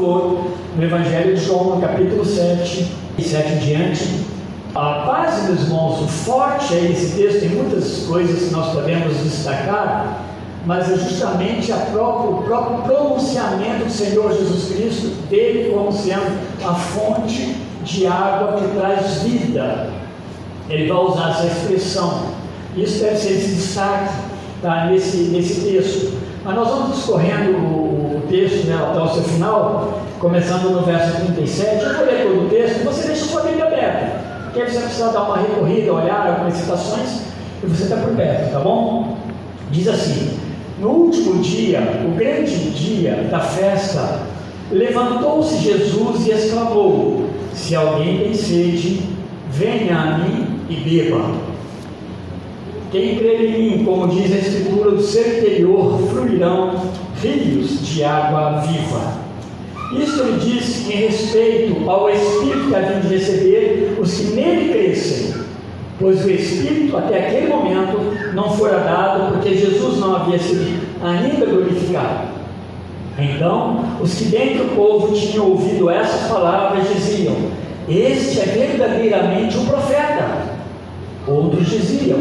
for no Evangelho de João, no capítulo 7, e 7 em diante. A base, meus irmãos, o forte aí desse texto, tem muitas coisas que nós podemos destacar, mas é justamente o próprio pronunciamento do Senhor Jesus Cristo, dele como sendo a fonte de água que traz vida. Ele vai usar essa expressão. Isso deve ser esse destaque, tá, nesse texto. Mas nós vamos discorrendo o texto, né, até o seu final, começando no verso 37. Eu vou ler todo o texto, você deixa a sua Bíblia aberta, porque aí você vai precisar dar uma recorrida, olhar algumas citações, e você está por perto, tá bom? Diz assim: no último dia, o grande dia da festa, levantou-se Jesus e exclamou: se alguém tem sede, venha a mim e beba. Quem crer em mim, como diz a Escritura, do seu interior fluirão rios de água viva. Isto lhe diz em respeito ao Espírito que haviam de receber os que nele crescem, pois o Espírito até aquele momento não fora dado, porque Jesus não havia sido ainda glorificado. Então, os que dentre o povo tinham ouvido essas palavras diziam: este é verdadeiramente um profeta. Outros diziam: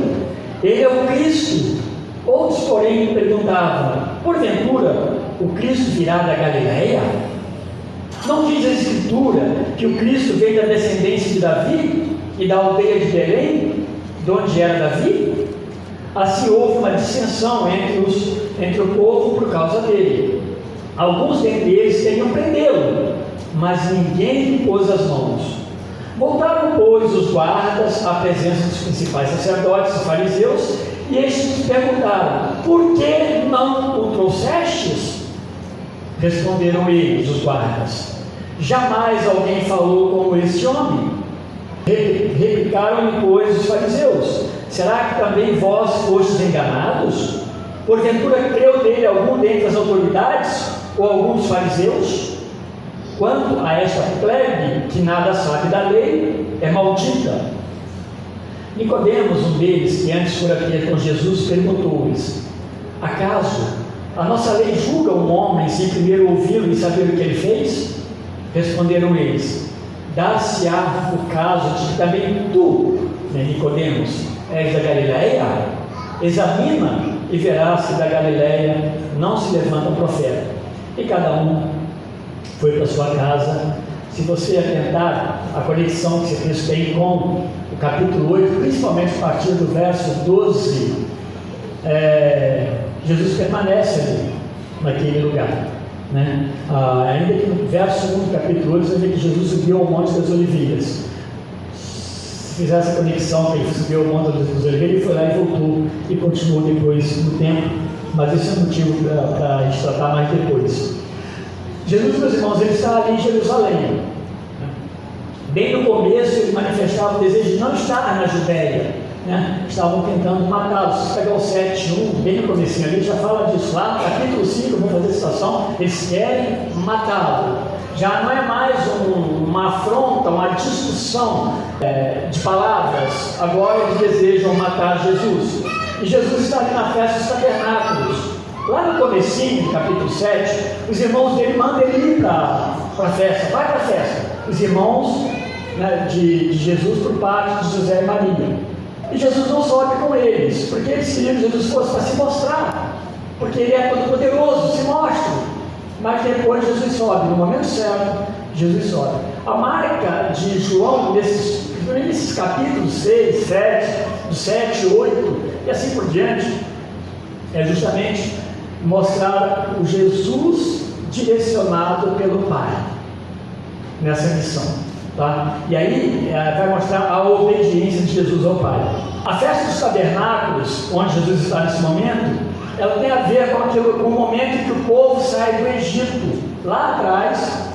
ele é o Cristo. Outros, porém, perguntavam: porventura, o Cristo virá da Galileia? Não diz a Escritura que o Cristo veio da descendência de Davi e da aldeia de Belém, de onde era Davi? Assim houve uma dissensão entre o povo por causa dele. Alguns dentre eles queriam prendê-lo, mas ninguém lhe pôs as mãos. Voltaram, pois, os guardas à presença dos principais sacerdotes e fariseus, e estes perguntaram: por que não o trouxestes? Responderam eles, os guardas: jamais alguém falou como este homem. Replicaram-lhe, pois, os fariseus: será que também vós fostes enganados? Porventura creu nele algum dentre as autoridades, ou algum dos fariseus? Quanto a esta plebe que nada sabe da lei, é maldita. Nicodemos, um deles, que antes fora ter com Jesus, perguntou-lhes: acaso a nossa lei julga um homem sem primeiro ouvi-lo e saber o que ele fez? Responderam eles: dar-se-á o caso de que também tu, Nicodemos, és da Galileia? Examina e verás que da Galileia não se levanta um profeta. E cada um foi para sua casa. Se você atentar a conexão que esse texto tem com o capítulo 8, principalmente a partir do verso 12, Jesus permanece ali, naquele lugar, né? Ainda que no verso 1 do capítulo 8 você vê que Jesus subiu ao Monte das Oliveiras. Se fizer essa conexão que ele subiu ao Monte das Oliveiras, ele foi lá e voltou e continuou depois no tempo, mas esse é um motivo para a gente tratar mais depois. Jesus, meus irmãos, ele está ali em Jerusalém. Bem no começo ele manifestava o desejo de não estar na Judéia, né? Estavam tentando matá-lo. Se você pegar o 7:1, bem no comecinho ali, já fala disso lá, no capítulo 5, vamos fazer a citação, eles querem matá-lo. Já não é mais uma afronta, uma discussão de palavras, agora eles desejam matar Jesus. E Jesus está ali na festa dos tabernáculos. Lá no comecinho do capítulo 7, os irmãos dele mandam ele ir para a festa, vai para a festa. Os irmãos, né, de Jesus por parte de José e Maria. E Jesus não sobe com eles, porque eles queriam que Jesus fosse para se mostrar, porque ele é todo poderoso, se mostra. Mas depois Jesus sobe, no momento certo, Jesus sobe. A marca de João, nesses capítulos 6, 7, do 7, 8 e assim por diante, é justamente mostrar o Jesus direcionado pelo Pai nessa missão, tá? E aí vai mostrar a obediência de Jesus ao Pai. A festa dos tabernáculos, onde Jesus está nesse momento, ela tem a ver com o momento em que o povo sai do Egito, lá atrás,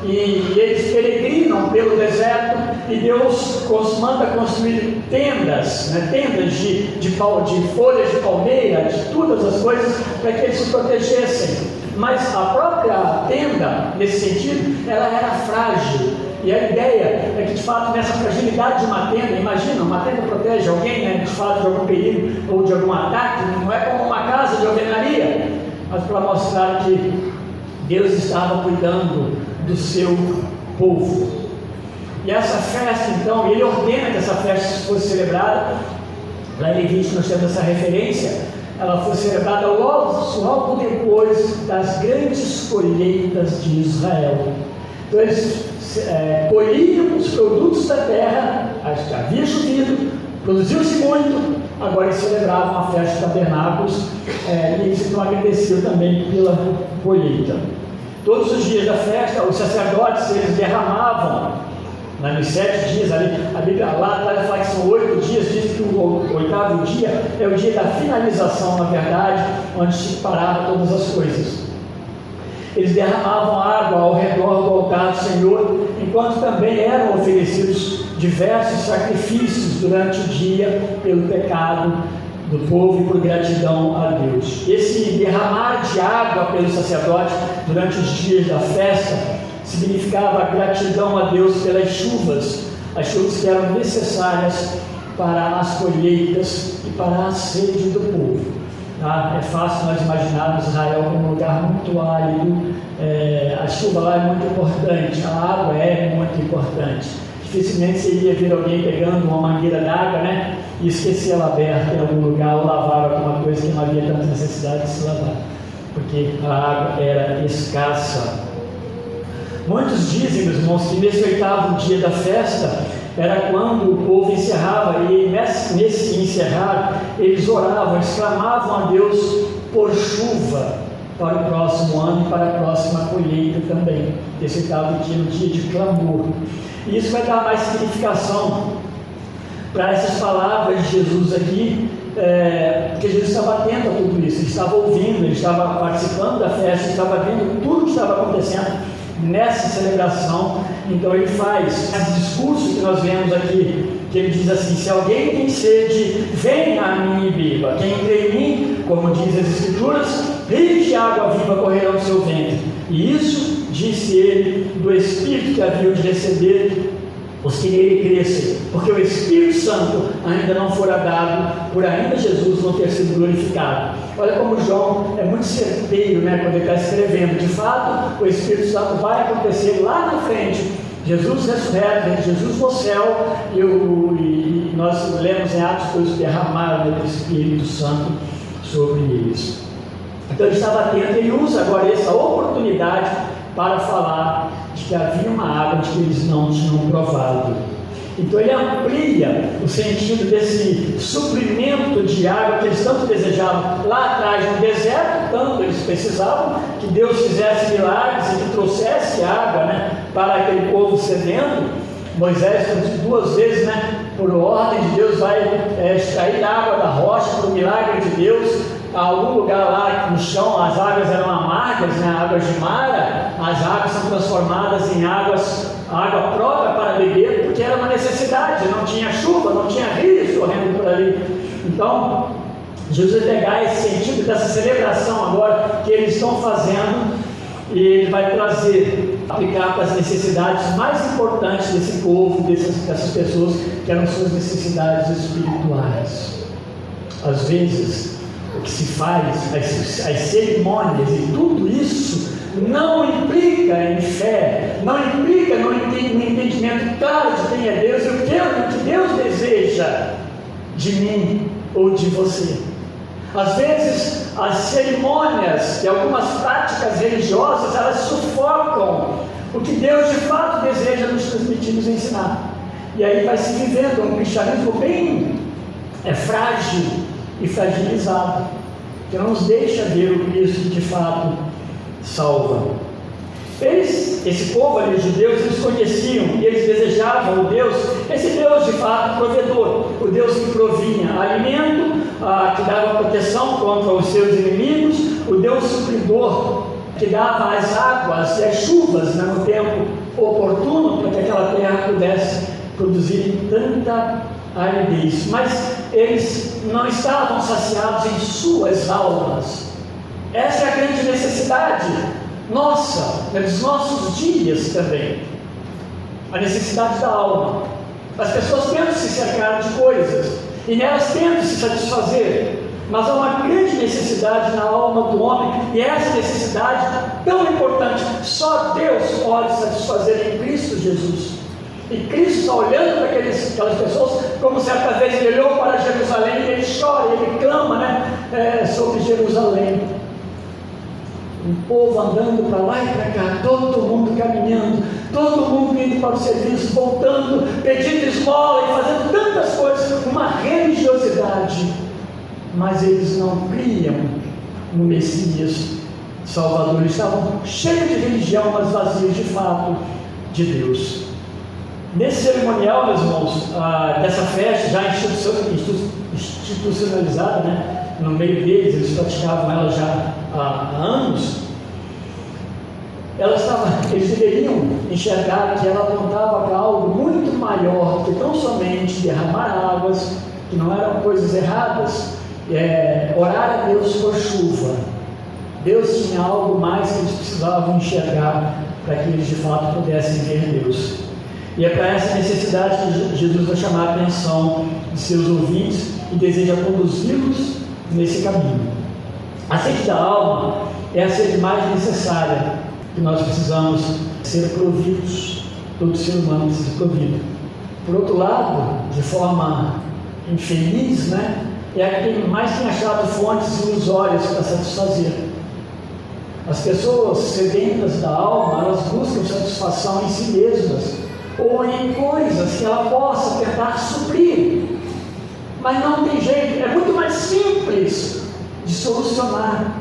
e eles peregrinam pelo deserto, e Deus manda construir tendas, né, tendas de folhas de palmeira, de todas as coisas, para que eles se protegessem. Mas a própria tenda, nesse sentido, ela era frágil. E a ideia é que, de fato, nessa fragilidade de uma tenda, imagina, uma tenda protege alguém, né, de fato, de algum perigo ou de algum ataque, não é como uma casa de alvenaria, mas para mostrar que Deus estava cuidando do seu povo. E essa festa, então, ele ordena que essa festa fosse celebrada. Lá em Levítico nós temos essa referência. Ela foi celebrada logo depois das grandes colheitas de Israel. Então eles colhiam os produtos da terra, havia chovido, produziu-se muito, agora eles celebravam a festa de tabernáculos, e eles então agradeciam também pela colheita. Todos os dias da festa, os sacerdotes, eles derramavam, nos 7 dias ali, a Bíblia lá atrás fala que são 8 dias, diz que o 8º dia é o dia da finalização, na verdade, onde se parava todas as coisas. Eles derramavam água ao redor do altar do Senhor, enquanto também eram oferecidos diversos sacrifícios durante o dia pelo pecado do povo e por gratidão a Deus. Esse derramar de água pelos sacerdotes durante os dias da festa significava gratidão a Deus pelas chuvas, as chuvas que eram necessárias para as colheitas e para a sede do povo. É fácil nós imaginarmos Israel como um lugar muito árido, a chuva lá é muito importante, a água é muito importante. Dificilmente você iria ver alguém pegando uma mangueira d'água, e esquecer ela aberta em algum lugar ou lavar alguma coisa que não havia tanta necessidade de se lavar, porque a água era escassa. Muitos dizem, meus irmãos, que nesse 8º dia da festa era quando o povo encerrava, e nesse encerrar eles oravam, eles clamavam a Deus por chuva para o próximo ano e para a próxima colheita também. Esse 8º dia, um dia de clamor. E isso vai dar mais significação para essas palavras de Jesus aqui, porque Jesus estava atento a tudo isso, ele estava ouvindo, ele estava participando da festa, ele estava vendo tudo que estava acontecendo nessa celebração. Então ele faz esse discurso que nós vemos aqui, que ele diz assim: se alguém tem sede, venha a mim e beba. Quem crê em mim, como diz as Escrituras, rios de água viva correrão do seu ventre. E isso disse ele do Espírito que haviam de receber os que nele crescem, porque o Espírito Santo ainda não fora dado, por ainda Jesus não ter sido glorificado. Olha como João é muito certeiro, quando ele está escrevendo. De fato, o Espírito Santo vai acontecer lá na frente. Jesus ressurreto, Jesus no céu, e nós lemos em Atos que eles derramaram do Espírito Santo sobre eles. Então ele estava atento, ele usa agora essa oportunidade para falar de que havia uma água de que eles não tinham provado. Então ele amplia o sentido desse suprimento de água que eles tanto desejavam lá atrás no deserto, tanto eles precisavam que Deus fizesse milagres e que trouxesse água para aquele povo sedento. Moisés 2 vezes, por ordem de Deus, vai extrair água da rocha por milagre de Deus. A algum lugar lá no chão as águas eram amargas, águas de Mara, as águas são transformadas em água própria para beber, porque era uma necessidade, não tinha chuva, não tinha rios correndo por ali. Então, Jesus vai pegar esse sentido dessa celebração agora que eles estão fazendo, e ele vai aplicar para as necessidades mais importantes desse povo, dessas pessoas, que eram suas necessidades espirituais. Às vezes, o que se faz, as cerimônias e tudo isso não implica em fé, não implica no entendimento claro de quem é Deus e o que Deus deseja de mim ou de você. Às vezes as cerimônias e algumas práticas religiosas, elas sufocam o que Deus de fato deseja nos transmitir, nos ensinar. E aí vai se vivendo um cristianismo bem frágil e fragilizado, que não nos deixa ver o Cristo que de fato salva. Esse povo ali, os judeus, eles conheciam e eles desejavam esse Deus de fato provedor, o Deus que provinha alimento, que dava proteção contra os seus inimigos, o Deus supridor, que dava as águas e as chuvas no tempo oportuno para que aquela terra pudesse produzir tanta aridez. Mas eles não estavam saciados em suas almas. Essa é a grande necessidade nossa, nos nossos dias também, a necessidade da alma. As pessoas tentam se cercar de coisas e nelas tentam se satisfazer, mas há uma grande necessidade na alma do homem, e essa necessidade tão importante, só Deus pode satisfazer em Cristo Jesus. E Cristo está olhando para aquelas pessoas, como certa vez ele olhou para Jerusalém e ele chora, ele clama, sobre Jerusalém. Um povo andando para lá e para cá, todo mundo caminhando, todo mundo indo para o serviço, voltando, pedindo esmola e fazendo tantas coisas, uma religiosidade, mas eles não criam no Messias Salvador. Eles estavam cheios de religião, mas vazios de fato de Deus. Nesse cerimonial, meus irmãos, dessa festa já institucionalizada, no meio deles, eles praticavam ela já há anos, eles deveriam enxergar que ela apontava para algo muito maior que tão somente derramar águas, que não eram coisas erradas, orar a Deus por chuva. Deus tinha algo mais que eles precisavam enxergar para que eles de fato pudessem ver Deus. E é para essa necessidade que Jesus vai chamar a atenção de seus ouvintes e deseja conduzi-los nesse caminho. A sede da alma é a sede mais necessária que nós precisamos ser providos, todo ser humano precisa ser provido. Por outro lado, de forma infeliz, é a que mais tem achado fontes ilusórias para satisfazer. As pessoas sedentas da alma, elas buscam satisfação em si mesmas, ou em coisas que ela possa tentar suprir, mas não tem jeito, é muito mais simples de solucionar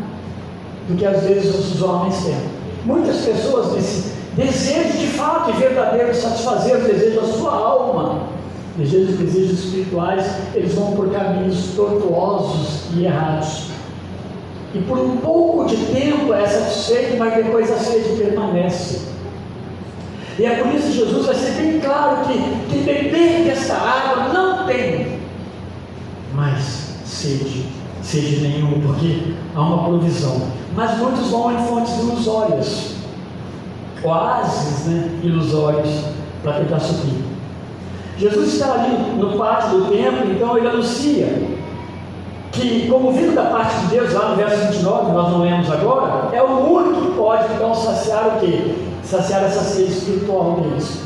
do que às vezes os homens têm. Muitas pessoas nesse desejo de fato e verdadeiro de satisfazer o desejo da sua alma, desejos espirituais, eles vão por caminhos tortuosos e errados, e por um pouco de tempo é satisfeito, mas depois a sede permanece. E é por isso que Jesus vai ser bem claro que beber desta água não tem mais sede nenhuma, porque há uma provisão. Mas muitos vão em fontes ilusórias, oásis ilusórios, para tentar suprir. Jesus está ali no pátio do templo, então ele anuncia que, como vindo da parte de Deus, lá no verso 29, nós não lemos agora, é o único que pode então saciar o quê? Saciar essa sede espiritual deles.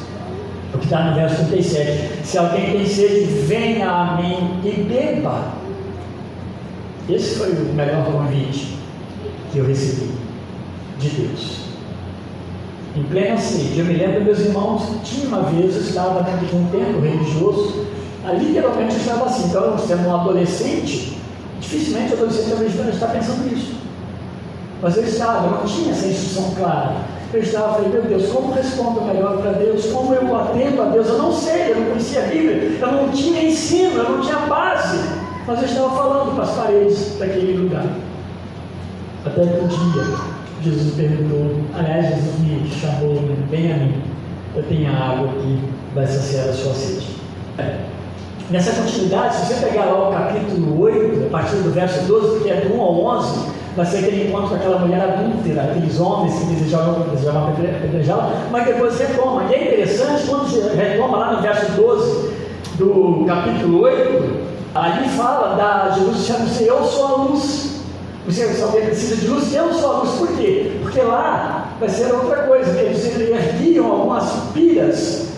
O que está no verso 37. Se alguém tem sede, venha a mim e beba. Esse foi o melhor convite que eu recebi de Deus. Em plena sede. Eu me lembro, meus irmãos, tinha uma vez, eu estava dentro de um templo religioso, literalmente eu estava assim. Então, sendo um adolescente, dificilmente o adolescente americano está pensando nisso. Mas eu não tinha essa instrução clara. Eu falei, meu Deus, como respondo melhor para Deus? Como eu atendo a Deus? Eu não sei, eu não conhecia a Bíblia, eu não tinha ensino, eu não tinha base. Mas eu estava falando para as paredes daquele lugar. Até que um dia, Jesus perguntou, Jesus me chamou, vem a mim, eu tenho a água que vai saciar a sua sede. Nessa continuidade, se você pegar lá o capítulo 8, a partir do verso 12, que é do 1 ao 11, vai ser aquele encontro com aquela mulher adúltera, aqueles homens que desejavam apedrejá-la, mas depois retoma. E é interessante, quando retoma lá no verso 12 do capítulo 8, ali fala Jesus chama-se eu sou a luz. Você alguém precisa de luz, eu sou a luz. Por quê? Porque lá vai ser outra coisa, que eles erguiam algumas piras,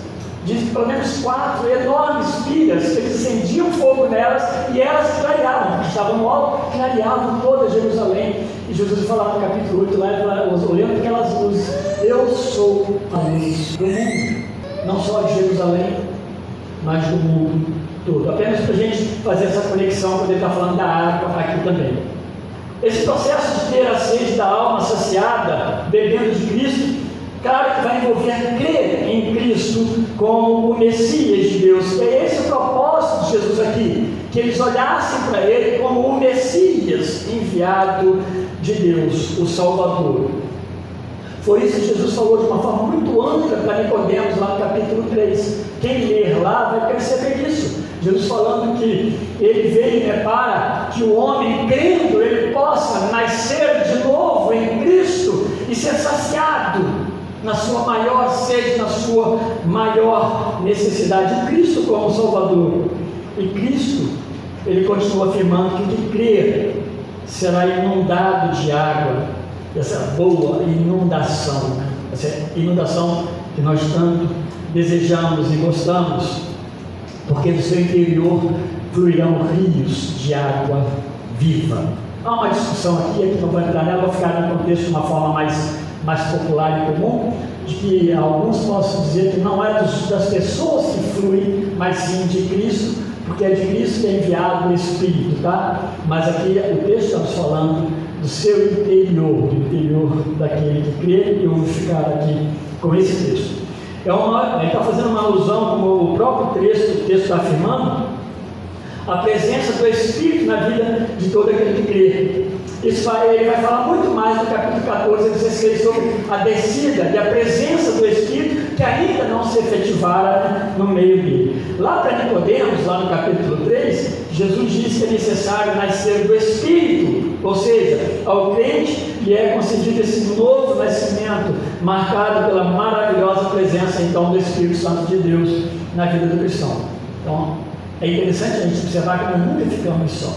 diz pelo menos 4 enormes piras, que eles acendiam fogo nelas e elas clareavam, porque estavam no alto, clareavam toda Jerusalém. E Jesus fala no capítulo 8, lá, olhando aquelas luzes, eu sou a luz do mundo, não só de Jerusalém, mas do mundo todo. Apenas para a gente fazer essa conexão, quando ele está falando da água aqui também. Esse processo de ter a sede da alma saciada, bebendo de Cristo, claro que vai envolver crer em Cristo como o Messias de Deus. É esse o propósito de Jesus aqui, que eles olhassem para Ele como o Messias enviado de Deus, o Salvador. Foi isso que Jesus falou de uma forma muito ampla para Nicodemos, lá no capítulo 3. Quem ler lá vai perceber isso. Jesus falando que Ele veio para que o homem, crendo, ele possa nascer de novo em Cristo e ser saciado na sua maior sede, na sua maior necessidade. Cristo como Salvador. E Cristo ele continua afirmando que o que crer será inundado de água, essa boa inundação, né? Essa inundação que nós tanto desejamos e gostamos, porque do seu interior fluirão rios de água viva. Há uma discussão aqui que não vou entrar nela, vou ficar no contexto de uma forma mais popular e comum, de que alguns possam dizer que não é das pessoas que flui, mas sim de Cristo, porque é de Cristo que é enviado o Espírito, tá? Mas aqui o texto estamos falando do seu interior, do interior daquele que crê, e eu vou ficar aqui com esse texto. Ele está fazendo uma alusão, como o próprio texto está afirmando, a presença do Espírito na vida de todo aquele que crê. Ele vai falar muito mais no capítulo 14 a 16 sobre a descida e a presença do Espírito que ainda não se efetivara no meio dele. Lá para Nicodemos, lá no capítulo 3, Jesus diz que é necessário nascer do Espírito, ou seja, ao crente lhe é concedido esse novo nascimento, marcado pela maravilhosa presença então do Espírito Santo de Deus na vida do cristão. Então, é interessante a gente observar que nós nunca ficamos só,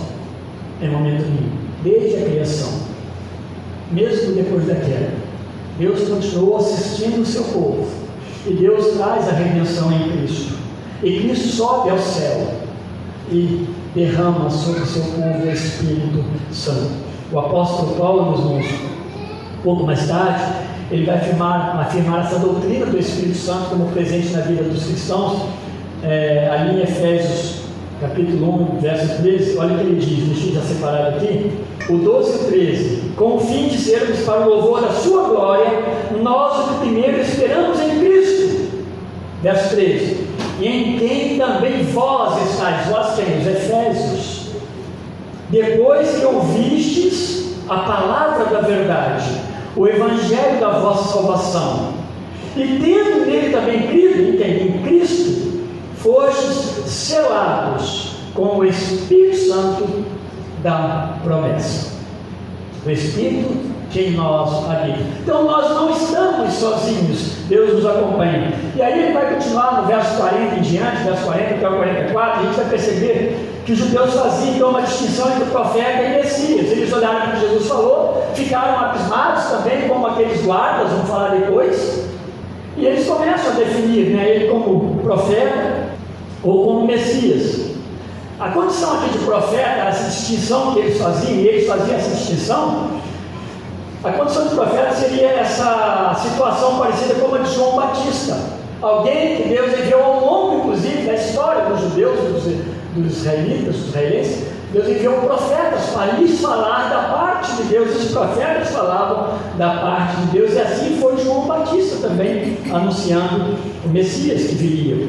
em momento nenhum, desde a criação, mesmo depois da queda. Deus continuou assistindo o seu povo, e Deus traz a redenção em Cristo, e Cristo sobe ao céu e derrama sobre o seu povo o Espírito Santo. O apóstolo Paulo, meus irmãos, pouco mais tarde, ele vai afirmar essa doutrina do Espírito Santo como presente na vida dos cristãos, ali em Efésios capítulo 1, verso 13, olha o que ele diz, deixa eu já separado aqui, o 12 e 13, com o fim de sermos para o louvor da sua glória, nós o que primeiro esperamos em Cristo, verso 13, e em quem também vós estáis, vós quem? Os Efésios, depois que ouvistes a palavra da verdade, o evangelho da vossa salvação, e tendo nele também crido, em quem? Em Cristo, fostes selados com o Espírito Santo da promessa. O Espírito que em nós habita. Então nós não estamos sozinhos, Deus nos acompanha. E aí ele vai continuar no verso 40 em diante, verso 40 até o 44, a gente vai perceber que os judeus faziam então uma distinção entre profeta e Messias. Eles olharam o que Jesus falou, ficaram abismados também, como aqueles guardas, vamos falar depois, e eles começam a definir, né, ele como profeta ou como Messias. A condição aqui de profeta, essa distinção que eles faziam, e eles faziam essa distinção, a condição de profeta seria essa situação parecida com a de João Batista, alguém que Deus enviou ao longo, inclusive, da história dos judeus, dos israelenses. Deus enviou profetas para lhes falar da parte de Deus, os profetas falavam da parte de Deus, e assim foi João Batista também, anunciando o Messias que viria,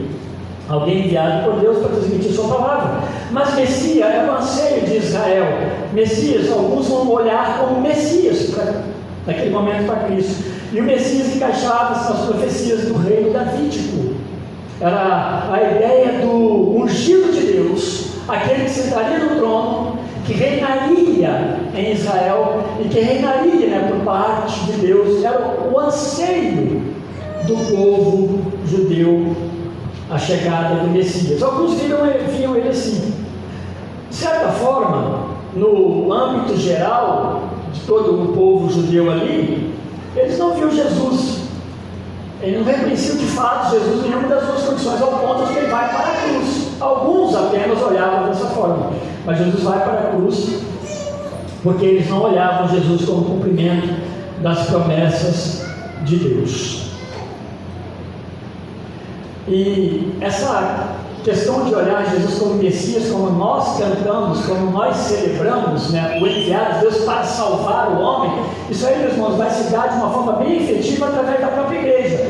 alguém enviado por Deus para transmitir sua palavra. Mas Messias é o anseio de Israel. Messias, alguns vão olhar como Messias naquele momento para Cristo, e o Messias encaixava-se nas profecias do reino davídico. Era a ideia do ungido de Deus, aquele que sentaria no trono, que reinaria em Israel e que reinaria, né, por parte de Deus. Era o anseio do povo judeu a chegada do Messias. Alguns viam ele assim. De certa forma, no âmbito geral de todo o povo judeu ali, eles não viam Jesus. Ele não reconheciam de fato Jesus em nenhuma das duas condições, ao ponto de que ele vai para a cruz. Alguns apenas olhavam dessa forma, mas Jesus vai para a cruz porque eles não olhavam Jesus como cumprimento das promessas de Deus. E essa questão de olhar Jesus como Messias, como nós cantamos, como nós celebramos, né, o enviado de Deus para salvar o homem, isso aí, meus irmãos, vai se dar de uma forma bem efetiva através da própria igreja.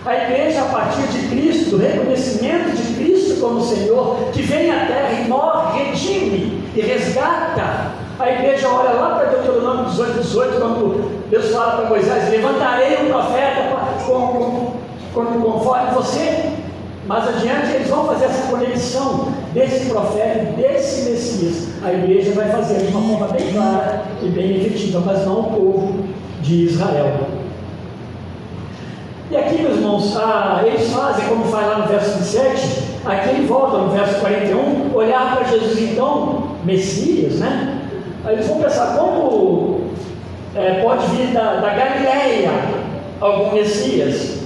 A igreja, a partir de Cristo, do reconhecimento de Cristo como Senhor, que vem à terra e morre, redime e resgata. A igreja olha lá para Deuteronômio 18, quando Deus fala para Moisés: levantarei um profeta conforme você. Mais adiante eles vão fazer essa conexão desse profeta e desse Messias. A igreja vai fazer de uma forma bem clara e bem efetiva, mas não o povo de Israel. E aqui, meus irmãos, eles fazem, como faz lá no verso 27, Aqui ele volta no verso 41, olhar para Jesus então, Messias, né? Aí eles vão pensar, como pode vir da Galileia algum Messias?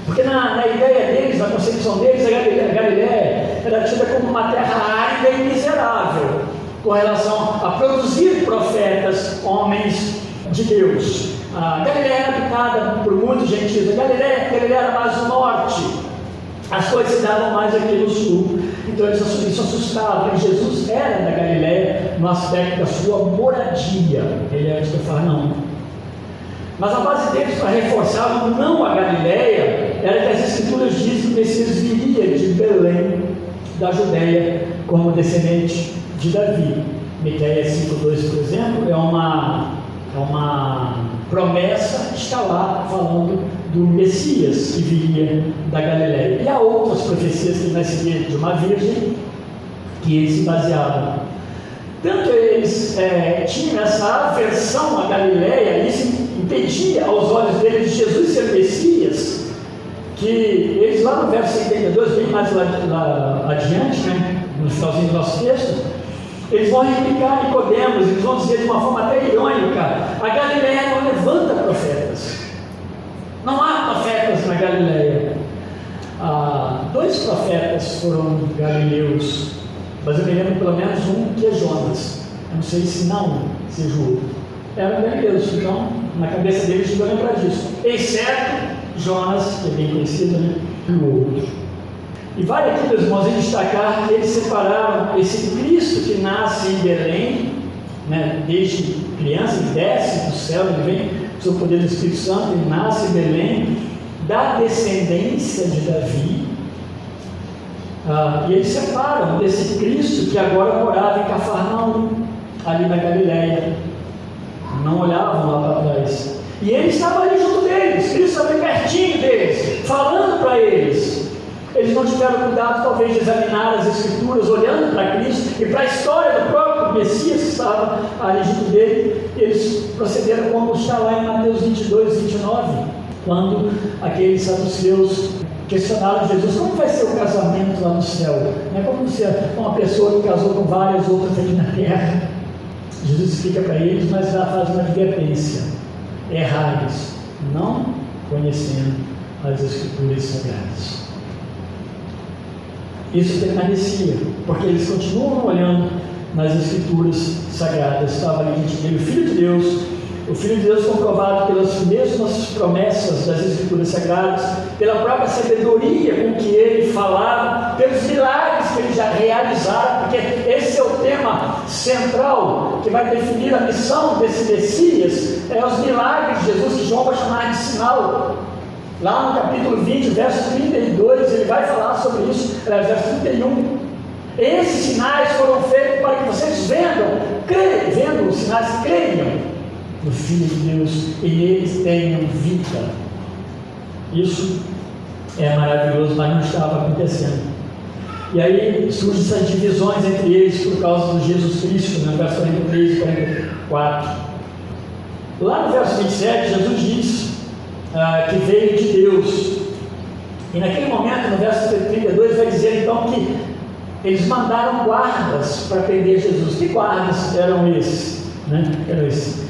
Porque na ideia deles, na concepção deles, a Galileia era tida como uma terra árida e miserável, com relação a produzir profetas, homens de Deus. A Galileia era habitada por muitos gentios, a Galileia era mais no norte, as coisas se davam mais aqui no sul, então eles se assustavam. E Jesus era da Galileia no aspecto da sua moradia, ele era de Cafarnaum. Mas a base deles para reforçar o não a Galileia era que as Escrituras dizem que o Messias viria de Belém, da Judéia, como descendente de Davi. Miqueias 5:2, por exemplo, é uma promessa que está lá falando do Messias que viria da Galileia. E há outras profecias que nasceria de uma virgem que eles se baseavam. Tanto eles tinham essa aversão à Galileia, isso impedia aos olhos deles de Jesus ser Messias, que eles lá no verso 72, bem mais lá adiante, né, no finalzinho do nosso texto, eles vão replicar Nicodemos, eles vão dizer de uma forma até irônica: a Galileia não levanta profetas, não há profetas na Galileia. 2 profetas foram galileus, mas eu me lembro pelo menos um que é Jonas. Eu não sei se o outro. Eram galileus, então na cabeça deles chegou a lembrar disso, exceto Jonas, que é bem conhecido, né? E o outro. E vale aqui, meus irmãos, destacar que eles separaram esse Cristo que nasce em Belém, né? Desde criança, ele desce do céu, ele vem sob o poder do Espírito Santo, ele nasce em Belém, da descendência de Davi. E eles separam desse Cristo que agora morava em Cafarnaum, ali na Galileia. Não olhavam lá para trás. E ele estava ali junto deles, Cristo estava ali pertinho deles, falando para eles. Eles não tiveram cuidado, talvez, de examinar as Escrituras, olhando para Cristo e para a história do próprio Messias que estava ali junto dele. Eles procederam como está lá em Mateus 22, 29, quando aqueles saduceus questionaram Jesus: como vai ser o casamento lá no céu? Não é como se uma pessoa que casou com várias outras aqui na terra. Jesus explica para eles, mas já faz uma advertência: errais, não conhecendo as Escrituras Sagradas. Isso permanecia, porque eles continuam olhando nas Escrituras Sagradas. Estava ali diante dele o Filho de Deus comprovado pelas mesmas promessas das Escrituras Sagradas, pela própria sabedoria com que ele falava, pelos milagres que ele já realizara, porque esse é o tema central que vai definir a missão desse Messias, os milagres de Jesus, que João vai chamar de sinal. Lá no capítulo 20, verso 32, ele vai falar sobre isso, verso 31. Esses sinais foram feitos para que vocês vendo os sinais, creiam no Filho de Deus e neles tenham vida. Isso é maravilhoso, mas não estava acontecendo. E aí surgem essas divisões entre eles por causa do Jesus Cristo, no verso 43 e 44. Lá no verso 27, Jesus diz que veio de Deus. E naquele momento, no verso 32, vai dizer então que eles mandaram guardas para prender Jesus. Que guardas eram esses?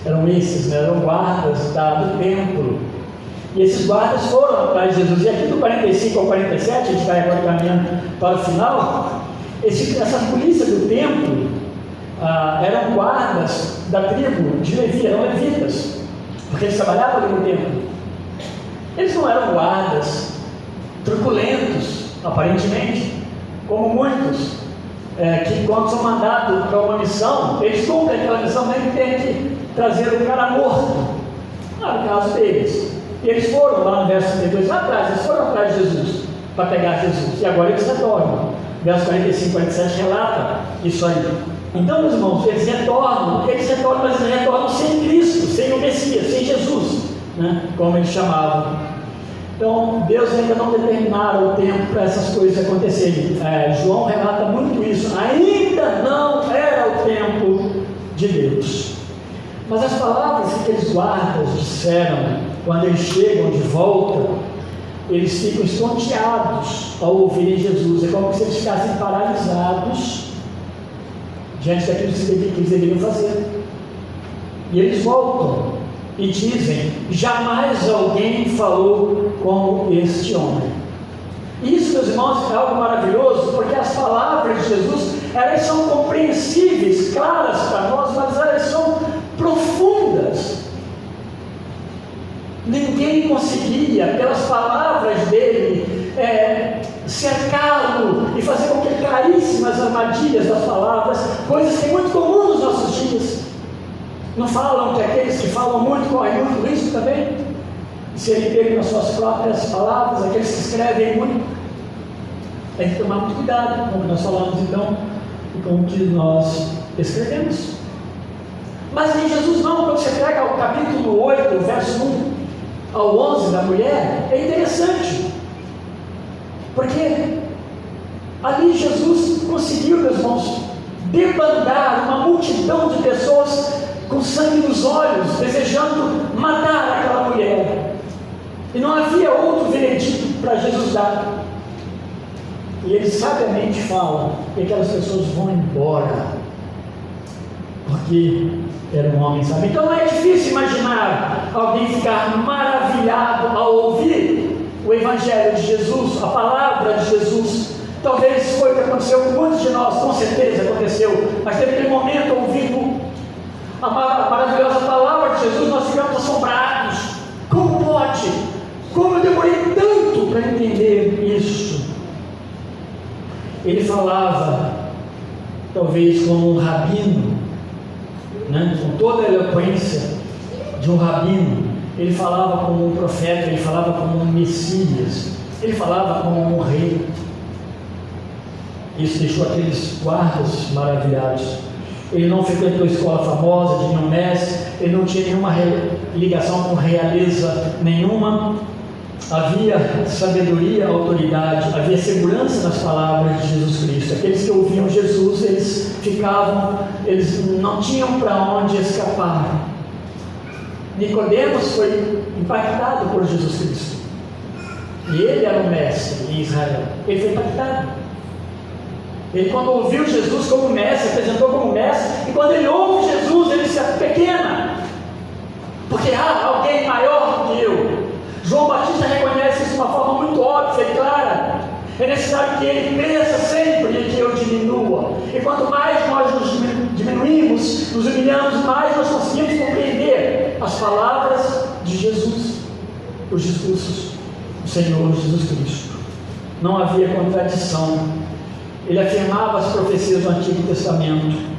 Eram guardas do templo. E esses guardas foram atrás de Jesus. E aqui do 45 ao 47, a gente vai agora caminhando para o final, essa polícia do templo eram guardas da tribo de Levi, eram levitas, porque eles trabalhavam ali no templo. Eles não eram guardas truculentos, aparentemente, como muitos, que quando são mandados para uma missão, eles cumprem aquela missão, nem que tem que trazer o cara morto. Não era o caso deles. E eles foram lá no verso 32, lá atrás, eles foram atrás de Jesus, para pegar Jesus, e agora eles retornam. Verso 45 e 47 relata isso aí. Então, meus irmãos, eles retornam, mas eles retornam sem Cristo, sem o Messias, sem Jesus, né? Como eles chamavam. Então, Deus ainda não determinara o tempo para essas coisas acontecerem. João relata muito isso. Ainda não era o tempo de Deus. Mas as palavras que aqueles guardas disseram quando eles chegam de volta, eles ficam estonteados ao ouvirem Jesus. É como se eles ficassem paralisados diante daquilo que eles deveriam fazer. E eles voltam e dizem: jamais alguém falou como este homem. Isso, meus irmãos, é algo maravilhoso, porque as palavras de Jesus, elas são compreensíveis, claras para nós, mas elas são profundas. Ninguém conseguia, pelas palavras dele, cercá-lo e fazer com que ele caísse nas armadilhas das palavras, coisas que é muito comum nos nossos dias. Não falam que aqueles que falam muito correm muito risco também de serem pegos nas suas próprias palavras, aqueles que escrevem muito. Tem que tomar muito cuidado com o que nós falamos, então, e com o que nós escrevemos. Mas em Jesus não, quando você pega o capítulo 8, verso 1 ao 11 da mulher, é interessante, porque ali Jesus conseguiu, meus irmãos, debandar uma multidão de pessoas com sangue nos olhos, desejando matar aquela mulher, e não havia outro veredito para Jesus dar. E ele sabiamente fala que aquelas pessoas vão embora, porque era um homem sábio. Então não é difícil imaginar alguém ficar maravilhado ao ouvir o Evangelho de Jesus, a palavra de Jesus. Talvez foi o que aconteceu com muitos de nós, com certeza aconteceu, mas teve aquele momento ouvindo a maravilhosa palavra de Jesus, nós ficamos assombrados. Como pode? Como eu demorei tanto para entender isso? Ele falava, talvez como um rabino, né? Com toda a eloquência de um rabino. Ele falava como um profeta, ele falava como um Messias, ele falava como um rei. Isso deixou aqueles guardas maravilhados. Ele não frequentou escola famosa de nenhum mestre, ele não tinha nenhuma ligação com realeza nenhuma. Havia sabedoria, autoridade, havia segurança nas palavras de Jesus Cristo. Aqueles que ouviam Jesus, eles não tinham para onde escapar. Nicodemos foi impactado por Jesus Cristo, e ele era um mestre em Israel. Ele foi impactado. Ele, quando ouviu Jesus como mestre, apresentou como mestre, e quando ele ouve Jesus, ele se apequena, porque há alguém maior do que eu. João Batista reconhece isso de uma forma muito óbvia e clara. É necessário que ele cresça sempre e que eu diminua. E quanto mais nós nos diminuímos, nos humilhamos, mais nós conseguimos compreender as palavras de Jesus, os discursos do Senhor Jesus Cristo. Não havia contradição. Ele afirmava as profecias do Antigo Testamento.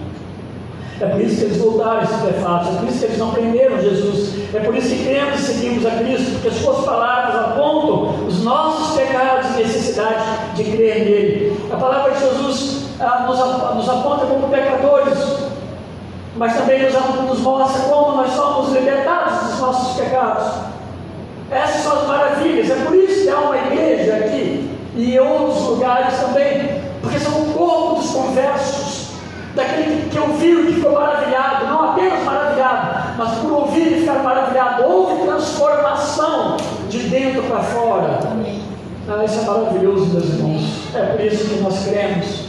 É por isso que eles voltaram estupefatos, é por isso que eles não prenderam Jesus, é por isso que cremos e seguimos a Cristo, porque as suas palavras apontam os nossos pecados e necessidade de crer nele. A palavra de Jesus nos aponta como pecadores, mas também nos mostra como nós somos libertados dos nossos pecados. Essas são as maravilhas, é por isso que há uma igreja aqui e em outros lugares também, porque são o corpo dos conversos, daquele que ouviu e que ficou maravilhado, não apenas maravilhado, mas por ouvir e ficar maravilhado. Houve transformação de dentro para fora. Isso é maravilhoso, meus irmãos. É por isso que nós cremos.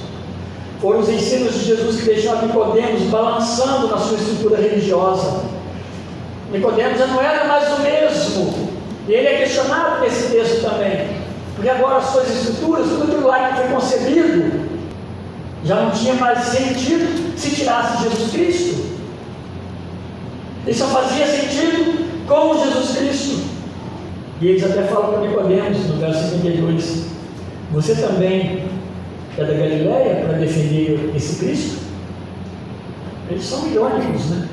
Foram os ensinos de Jesus que deixaram Nicodemos balançando na sua estrutura religiosa. Nicodemos já não era mais o mesmo, e ele é questionado nesse texto também, porque agora as suas estruturas, tudo aquilo lá que foi concebido, já não tinha mais sentido se tirasse Jesus Cristo. Ele só fazia sentido com Jesus Cristo. E eles até falam para Nicodemos, no verso 52, você também é da Galileia para defender esse Cristo? Eles são irônicos, né?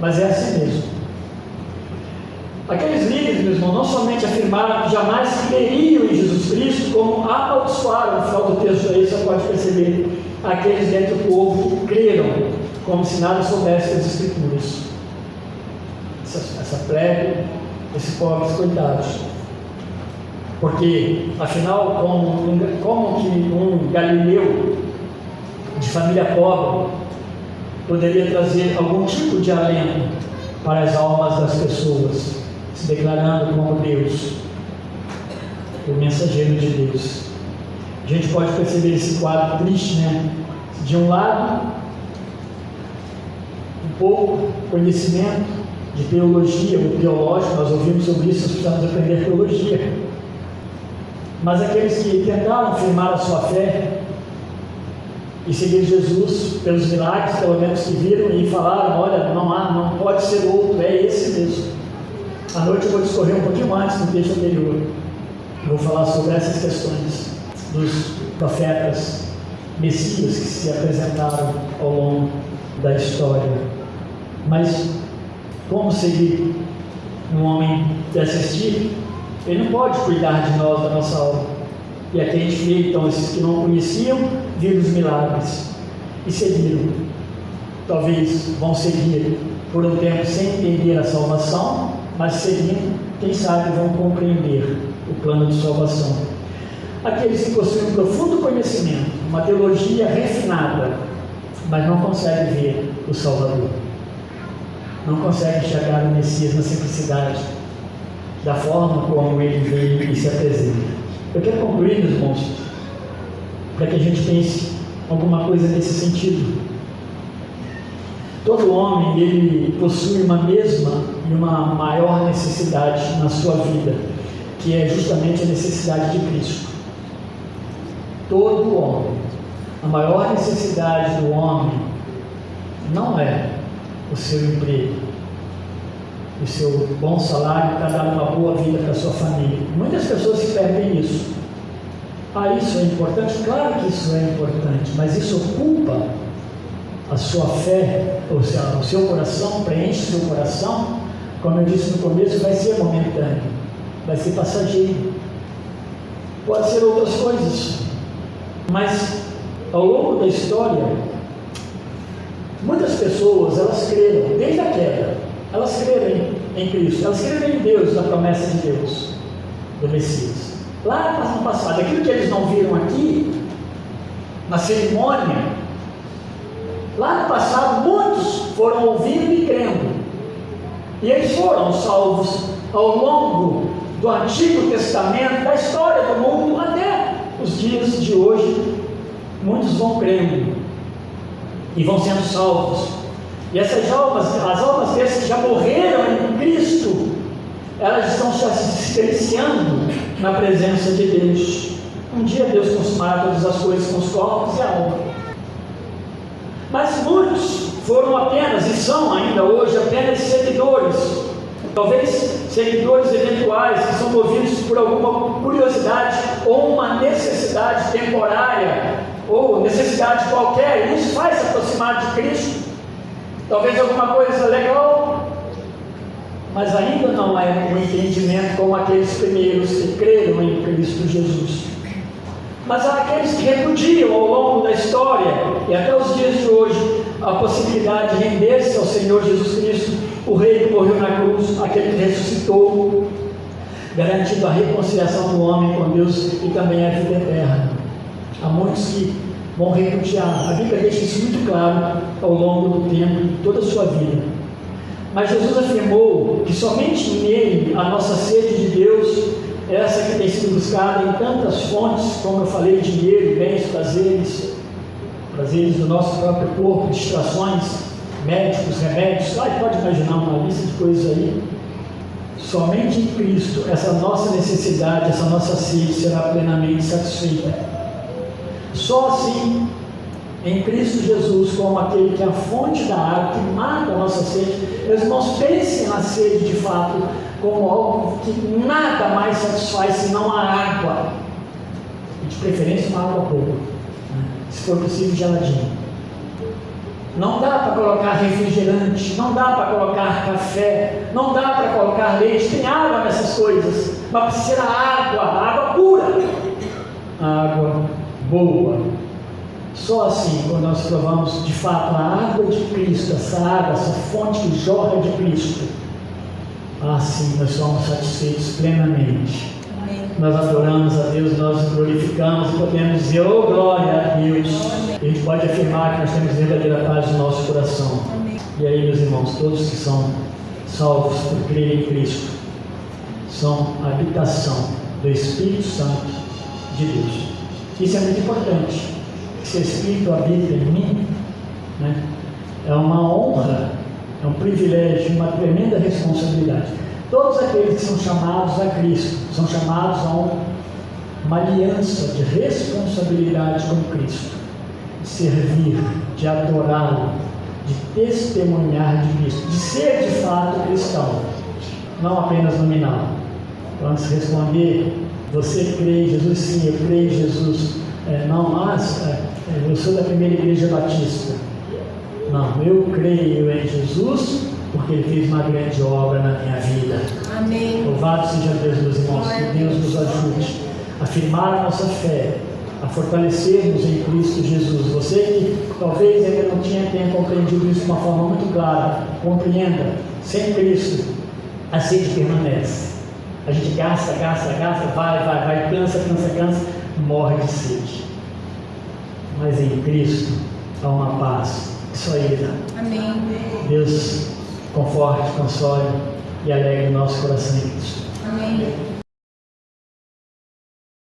Mas é assim mesmo. Aqueles líderes, meu irmão, não somente afirmaram que jamais creriam em Jesus Cristo, como amaldiçoaram, no final do texto aí, você pode perceber, aqueles dentro do povo que creram, como se nada soubesse das Escrituras. Essa plebe, esses pobres coitados. Porque, afinal, como que um galileu de família pobre poderia trazer algum tipo de alento para as almas das pessoas, se declarando como Deus? o mensageiro de Deus. A gente pode perceber esse quadro triste, né? De um lado, um pouco conhecimento de teologia, ou teológico, nós ouvimos sobre isso, nós precisamos aprender teologia. Mas aqueles que tentaram firmar a sua fé e seguir Jesus pelos milagres, pelo menos que viram e falaram, olha, não pode ser outro, é esse mesmo. À noite eu vou discorrer um pouquinho antes no texto anterior. Vou falar sobre essas questões dos profetas messias que se apresentaram ao longo da história. Mas como seguir um homem desse tipo? Ele não pode cuidar de nós, da nossa alma. E aqui a gente vê, então, esses que não conheciam, viram os milagres e seguiram. Talvez vão seguir por um tempo sem entender a salvação, mas seguindo, quem sabe vão compreender o plano de salvação. Aqueles que possuem um profundo conhecimento, uma teologia refinada, mas não conseguem ver o Salvador. Não conseguem enxergar o Messias na simplicidade da forma como ele veio e se apresenta. Eu quero concluir, meus irmãos, para que a gente pense alguma coisa nesse sentido. Todo homem, ele possui uma mesma e uma maior necessidade na sua vida, que é justamente a necessidade de Cristo. Todo homem. A maior necessidade do homem não é o seu emprego, o seu bom salário para dar uma boa vida para a sua família. Muitas pessoas se perdem nisso. Isso é importante? Claro que isso é importante, mas isso ocupa a sua fé, ou seja, o seu coração, preenche o seu coração. Como eu disse no começo, vai ser momentâneo, vai ser passageiro. Pode ser outras coisas, mas ao longo da história, muitas pessoas, elas creram, desde a queda, elas creram em Cristo, elas creram em Deus, na promessa de Deus, do Messias. Lá no passado, aquilo que eles não viram aqui, na cerimônia, lá no passado, muitos foram ouvindo e crendo. E eles foram salvos ao longo do Antigo Testamento, da história do mundo, até os dias de hoje. Muitos vão crendo e vão sendo salvos. E essas almas, as almas desses que já morreram em Cristo, elas estão se deliciando na presença de Deus. Um dia Deus consumará todas as coisas com os corpos e a alma. Mas muitos foram apenas, e são ainda hoje, apenas seguidores. Talvez seguidores eventuais, que são movidos por alguma curiosidade ou uma necessidade temporária, ou necessidade qualquer, e isso faz se aproximar de Cristo. Talvez alguma coisa legal, mas ainda não é um entendimento como aqueles primeiros que creram em Cristo Jesus. Mas há aqueles que repudiam ao longo da história, e até os dias de hoje, a possibilidade de render-se ao Senhor Jesus Cristo, o Rei que morreu na cruz, aquele que ressuscitou, garantindo a reconciliação do homem com Deus e também a vida eterna. Há muitos que vão repudiar. A Bíblia deixa isso muito claro ao longo do tempo, de toda a sua vida. Mas Jesus afirmou que somente nele a nossa sede de Deus, essa que tem sido buscada em tantas fontes, como eu falei, dinheiro, bens, prazeres do nosso próprio corpo, distrações, médicos, remédios, pode imaginar uma lista de coisas aí. Somente em Cristo, essa nossa necessidade, essa nossa sede será plenamente satisfeita. Só assim, em Cristo Jesus, como aquele que é a fonte da água, que mata a nossa sede. Meus irmãos, pensem na sede de fato como algo que nada mais satisfaz senão a água, e de preferência uma água boa, se for possível geladinha. Não dá para colocar refrigerante, não dá para colocar café, não dá para colocar leite, tem água nessas coisas, mas precisa água pura, água boa. Só assim, quando nós provamos de fato a água de Cristo, essa água, essa fonte que jorra de Cristo, assim nós somos satisfeitos plenamente. Amém. Nós adoramos a Deus, nós glorificamos e podemos dizer, oh glória a Deus. A gente pode afirmar que nós temos verdadeira paz no nosso coração. Amém. E aí, meus irmãos, todos que são salvos por crer em Cristo, são a habitação do Espírito Santo de Deus. Isso é muito importante. Esse Espírito habita em mim, né? É uma honra, é um privilégio, uma tremenda responsabilidade. Todos aqueles que são chamados a Cristo são chamados a uma aliança de responsabilidade com Cristo, de servir, de adorá-lo, de testemunhar de Cristo, de ser de fato cristão, não apenas nominal. Quando se responder, você crê em Jesus? Sim, eu creio em Jesus. Não, mas eu sou da primeira igreja batista. Não, eu creio em Jesus porque Ele fez uma grande obra na minha vida. Amém. Louvado seja Deus, meus irmãos, que Deus nos ajude a afirmar a nossa fé, a fortalecermos em Cristo Jesus. Você que talvez ainda não tenha compreendido isso de uma forma muito clara, compreenda, sem Cristo a sede permanece. A gente gasta, vai, cansa, morre de sede. Mas em Cristo há uma paz que só Ele dá. Amém. Deus conforte, console e alegre o nosso coração em Cristo. Amém.